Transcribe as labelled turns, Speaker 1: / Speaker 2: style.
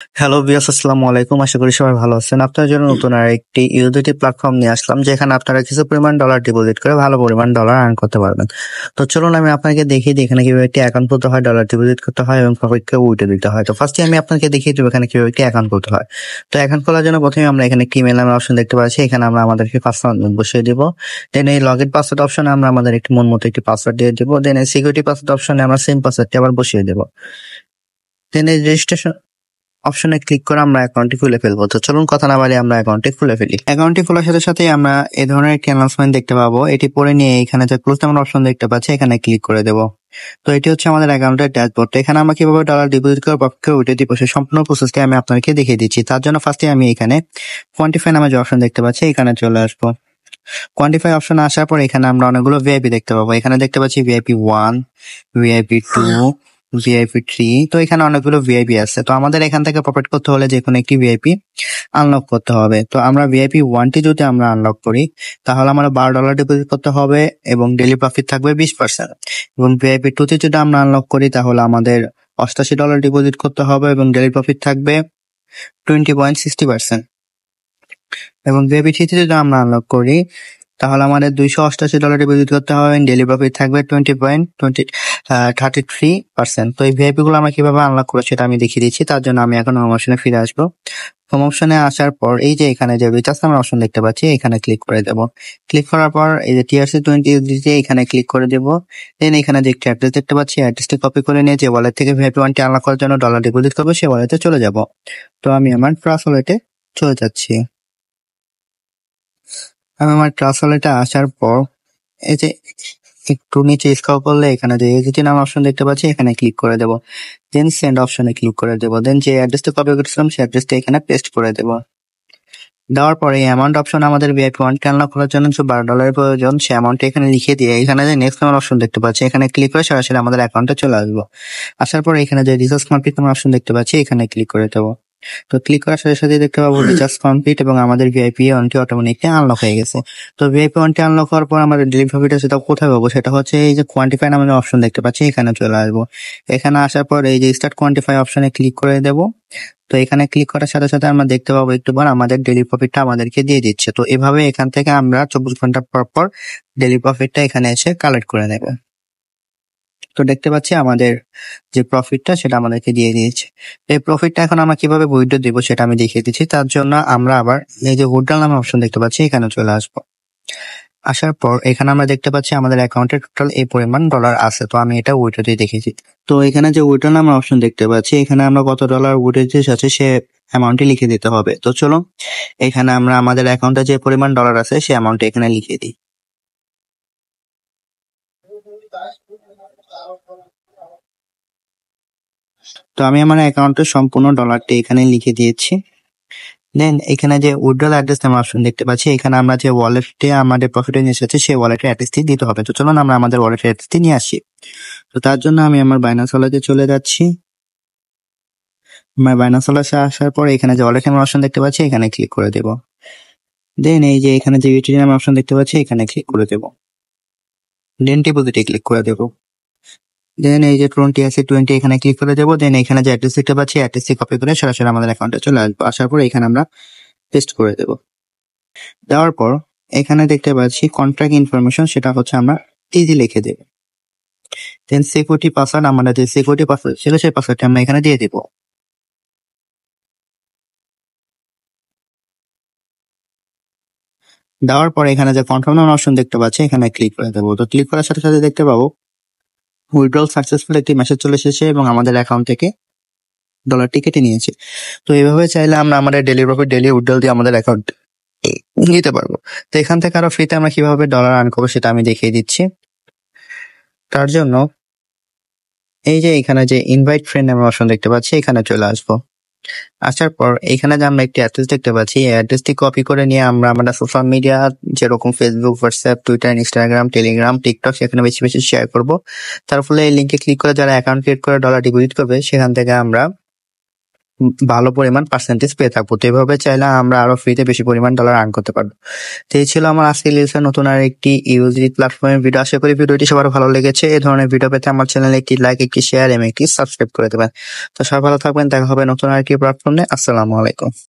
Speaker 1: Hello viewers, আসসালামু আলাইকুম। আশা করি সবাই ভালো আছেন। আপনাদের জন্য নতুন আরেকটি ইউএসডিটি প্ল্যাটফর্ম নিয়ে আসলাম, যেখানে আপনারা কিছু পরিমাণ ডলার ডিপোজিট করে ভালো পরিমাণ ডলার আর্ন করতে পারবেন। তো চলুন আমি আপনাকে দেখিয়ে দিই এখানে কিভাবে একটি অ্যাকাউন্ট খুলতে হয়, ডলার ডিপোজিট করতে হয় এবং প্রফিটকে উইথড্র দিতে হয়। তো ফার্স্টে আমি আপনাকে দেখিয়ে দেবো এখানে কিভাবে একটি অ্যাকাউন্ট খুলতে হয়। তো অ্যাকাউন্ট খোলার জন্য প্রথমে আমরা এখানে একটি ইমেল নামের অপশন দেখতে পাচ্ছি। এখানে আমরা আমাদেরকে পাসওয়ার্ড বসিয়ে দিব। দেন এই লগইন পাসওয়ার্ড অপশনে আমরা আমাদের একটি মন মতো একটি পাসওয়ার্ড দিয়ে দিব। দেন এই সিকিউরিটি পাসওয়ার্ড অপশনে আমরা সেম পাসওয়ার্ডটি আবার বসিয়ে দেব। দেন এই রেজিস্ট্রেশন অপশনে ক্লিক করে আমরা অ্যাকাউন্টটি খুলে ফেলবো। তো চলুন কথা না বাড়িয়ে আমরা অ্যাকাউন্টটি খুলে ফেলি। অ্যাকাউন্টটি খোলার সাথে সাথে আমরা এই ধরনের একটি অ্যানাউন্সমেন্ট দেখতে পাবো। এটি পড়ে নিয়ে এখানে যে ক্লোজ নাম্বার অপশন দেখতে পাচ্ছি এখানে ক্লিক করে দেবো। তো এটি হচ্ছে আমাদের অ্যাকাউন্টের ড্যাশবোর্ড। এখানে আমরা কিভাবে ডলার ডিপোজিট করে প্রফিটকে উঠে দিব সেই সম্পূর্ণ প্রসেসটি আমি আপনাকে দেখিয়ে দিচ্ছি। তার জন্য ফার্স্টে আমি এখানে কোয়ান্টিফাই নামে যে অপশন দেখতে পাচ্ছি এখানে চলে আসবো। কোয়ান্টিফাই অপশনে আসার পর এখানে আমরা অনেকগুলো ভিআইপি দেখতে পাবো। এখানে দেখতে পাচ্ছি ভিআইপি 1, ভিআইপি 2, ভিআইপি 3। তো এখানে অনেকগুলো ভিআইপি আছে। তো আমাদের এখান থেকে প্রফিট করতে হলে যে কোনো একটি ভিআইপি আনলক করতে হবে। তো আমরা ভিআইপি 1টি যদি আমরা আনলক করি তাহলে আমরা $12 ডিপোজিট করতে হবে এবং ডেইলি প্রফিট থাকবে 20%। এবং ভিআইপি 2তে যদি আমরা আনলক করি তাহলে আমাদের $88 ডিপোজিট করতে হবে এবং ডেইলি প্রফিট থাকবে 20.60%। এবং ভিআইপি 3তে যদি আমরা আনলক করি তাহলে আমাদের $288 ডিপোজিট করতে হবে, ডেইলি প্রফিট থাকবে 20.33%। তো এই ভিআইপি গুলো আমরা কিভাবে আনলক করবো সেটা আমি দেখিয়ে দিচ্ছি। তার জন্য আমি এখন হোম অপশনে ফিরে আসবো। হোম অপশনে আসার পর এই যে এখানে যে রিচার্জ নামের অপশন দেখতে পাচ্ছি এখানে ক্লিক করে দেবো। ক্লিক করার পর এই যে TRC20 USDT এখানে ক্লিক করে দেবো। দেন এখানে যে একটি অ্যাড্রেস দেখতে পাচ্ছি অ্যাড্রেসটি কপি করে নিয়ে যে ওয়ালেট থেকে ভিআইপি 1টি আনলক করার জন্য ডলার ডিপোজিট করবো সেই ওয়ালেটে চলে যাব। তো আমি আমার ট্রাস্ট ওয়ালেটে চলে যাচ্ছি। আমি আমার ট্রাস্ট ওয়ালেটে আসার পর এই যে একটু নিচে স্ক্রল করলে এখানে যে এজিটি নাম অপশন দেখতে পাচ্ছি এখানে ক্লিক করে দেবো। দেন সেন্ড অপশনে ক্লিক করে দেবো। দেন যে অ্যাড্রেসটা কপি করেছিলাম সেই অ্যাড্রেসটা এখানে পেস্ট করে দেবো। দেওয়ার পরে এই অ্যামাউন্ট অপশন আমাদের ভিআইপি 1টি আনলক করার জন্য যে $12 প্রয়োজন সেই অ্যামাউন্টটা এখানে লিখে দিয়ে এখানে যে নেক্সট নাম্বার অপশন দেখতে পাচ্ছি এখানে ক্লিক করে সরাসরি আমাদের অ্যাকাউন্টে চলে আসবো। আসার পরে এখানে যে রিচার্জ কমপ্লিট নাম্বার অপশন দেখতে পাচ্ছি এখানে ক্লিক করে দেবো। তো ক্লিক করার সাথে সাথে দেখতে পাবো রিচার্জ কমপ্লিট এবং আমাদের ভিআইপি 1টি অটোমেটিকলি আনলক হয়ে গেছে। তো ভিআইপি 1টি আনলক হওয়ার পর আমাদের ডেইলি প্রফিট সেটা কোথায় পাবো সেটা হচ্ছে এই যে কোয়ান্টিফাই নামের অপশন দেখতে পাচ্ছি এখানে চলে আসবো। এখানে আসার পর এই যে স্টার্ট কোয়ান্টিফাই অপশনে ক্লিক করে দেবো। তো এখানে ক্লিক করার সাথে সাথে আমরা দেখতে পাবো একটু পর আমাদের ডেইলি প্রফিটটা আমাদেরকে দিয়ে দিচ্ছে। তো এভাবে এখান থেকে আমরা 24 ঘন্টা পর পর ডেইলি প্রফিটটা এখানে এসে কালেক্ট করে নেবে। তো দেখতে পাচ্ছি আমাদের যে প্রফিটটা সেটা আমাদেরকে দিয়ে দিয়েছে। এই প্রফিটটা এখন আমরা কিভাবে উইথড্র দিব সেটা আমি দেখিয়ে দিচ্ছি। তার জন্য আমরা আবার এই যে উইথড্রল নামে অপশন দেখতে পাচ্ছি এখানে চলে আসবো। আসার পর এখানে আমরা দেখতে পাচ্ছি আমাদের অ্যাকাউন্টে টোটাল এই পরিমাণ ডলার আছে। তো আমি এটা উইথড্র দিয়ে দেখেছি। তো এখানে যে উইথড্র নামের অপশন দেখতে পাচ্ছি এখানে আমরা কত ডলার উইথড্র দিতে চাচ্ছি সে অ্যামাউন্টটি লিখে দিতে হবে। তো চলো এখানে আমরা আমাদের অ্যাকাউন্টে যে পরিমাণ ডলার আছে সে অ্যামাউন্ট এখানে লিখে দিই। তো আমি আমার অ্যাকাউন্টের সম্পূর্ণ ডলারটি এখানে লিখে দিয়েছি। দেন এখানে যে উইথড্রল অ্যাড্রেস নামের অপশন দেখতে পাচ্ছি এখানে আমরা যে ওয়ালেটে আমাদের প্রফিট নিয়ে এসেছে সেই ওয়ালেটের অ্যাড্রেসটি দিতে হবে। তো চলুন আমরা আমাদের ওয়ালেটের অ্যাড্রেসটি নিয়ে আসি। তো তার জন্য আমি আমার বাইন্যান্স ওয়ালেটে চলে যাচ্ছি। আমার বাইন্যান্স ওয়ালেটে আসার পর এখানে যে ওয়ালেট নামের অপশন দেখতে পাচ্ছি এখানে ক্লিক করে দেব। দেন এই যে এখানে যে ইউটিলিটি নামের অপশন দেখতে পাচ্ছি এখানে ক্লিক করে দেব। দেন ডিপোজিটে ক্লিক করে দেব। দেন এই যে 20 এখানে ক্লিক করে দেবো। দেন এখানে যে অ্যাড্রেস দেখতে পাচ্ছি অ্যাড্রেসটি কপি করে সরাসরি আমাদের অ্যাকাউন্টে চলে আসবো। আসার পর এখানে আমরা পেস্ট করে দেব। দেওয়ার পর এখানে দেখতে পাচ্ছি কন্ট্রাক্ট ইনফরমেশন সেটা হচ্ছে আমরা ইজি লিখে দেব। দেন সিকিউরিটি পাসওয়ার্ড আমাদের যে সিকিউরিটি পাসওয়ার্ড ছিল সেই পাসওয়ার্ডটি আমরা এখানে দিয়ে দেব। দেওয়ার পর এখানে যে কনফার্ম নাম্বার অপশন দেখতে পাচ্ছি এখানে ক্লিক করে দেবো। তো ক্লিক করার সাথে সাথে দেখতে পাবো উইথড্রল সাকসেসফুল একটি মেসেজ চলে এসেছে এবং আমাদের অ্যাকাউন্ট থেকে ডলারটি কেটে নিয়েছে। তো এইভাবে চাইলে আমরা আমাদের ডেইলি প্রফিট ডেইলি উইথড্রল দিয়ে আমাদের অ্যাকাউন্ট নিতে পারবো। তো এখান থেকে আরো ফ্রিতে আমরা কিভাবে ডলার আর্ন করবো সেটা আমি দেখিয়ে দিচ্ছি। তার জন্য এই যে এখানে যে ইনভাইট ফ্রেন্ড নামের অপশন দেখতে পাচ্ছি এখানে চলে আসবো। আসার পর এখানে যে আমরা একটি অ্যাড্রেস দেখতে পাচ্ছি এই অ্যাড্রেসটি কপি করে নিয়ে আমরা আমাদের সোশ্যাল মিডিয়া যেরকম Facebook, WhatsApp, Twitter, Instagram, Telegram, TikTok সেখানে বেশি বেশি শেয়ার করব। তার ফলে এই লিঙ্কে ক্লিক করে যারা অ্যাকাউন্ট ক্রিয়েট করে ডলার ডিপোজিট করবে সেখান থেকে আমরা ভালো পরিমাণ পার্সেন্টেজ পেয়ে থাকবো। তো এভাবে চাইলে আমরা আরো ফ্রিতে বেশি পরিমাণ ডলার আর্ন করতে পারবো। তো এই ছিল আমার আজকে লিলসের নতুন আর একটি ইউজি প্ল্যাটফর্মের ভিডিও। আশা করি ভিডিওটি সবার ভালো লেগেছে। এই ধরনের ভিডিও পেতে আমার চ্যানেলে একটি লাইক, একটি শেয়ার এবং একটি সাবস্ক্রাইব করে দেবেন। তো সবাই ভালো থাকবেন, দেখা হবে নতুন আর একটি প্ল্যাটফর্মে। আসসালামু আলাইকুম।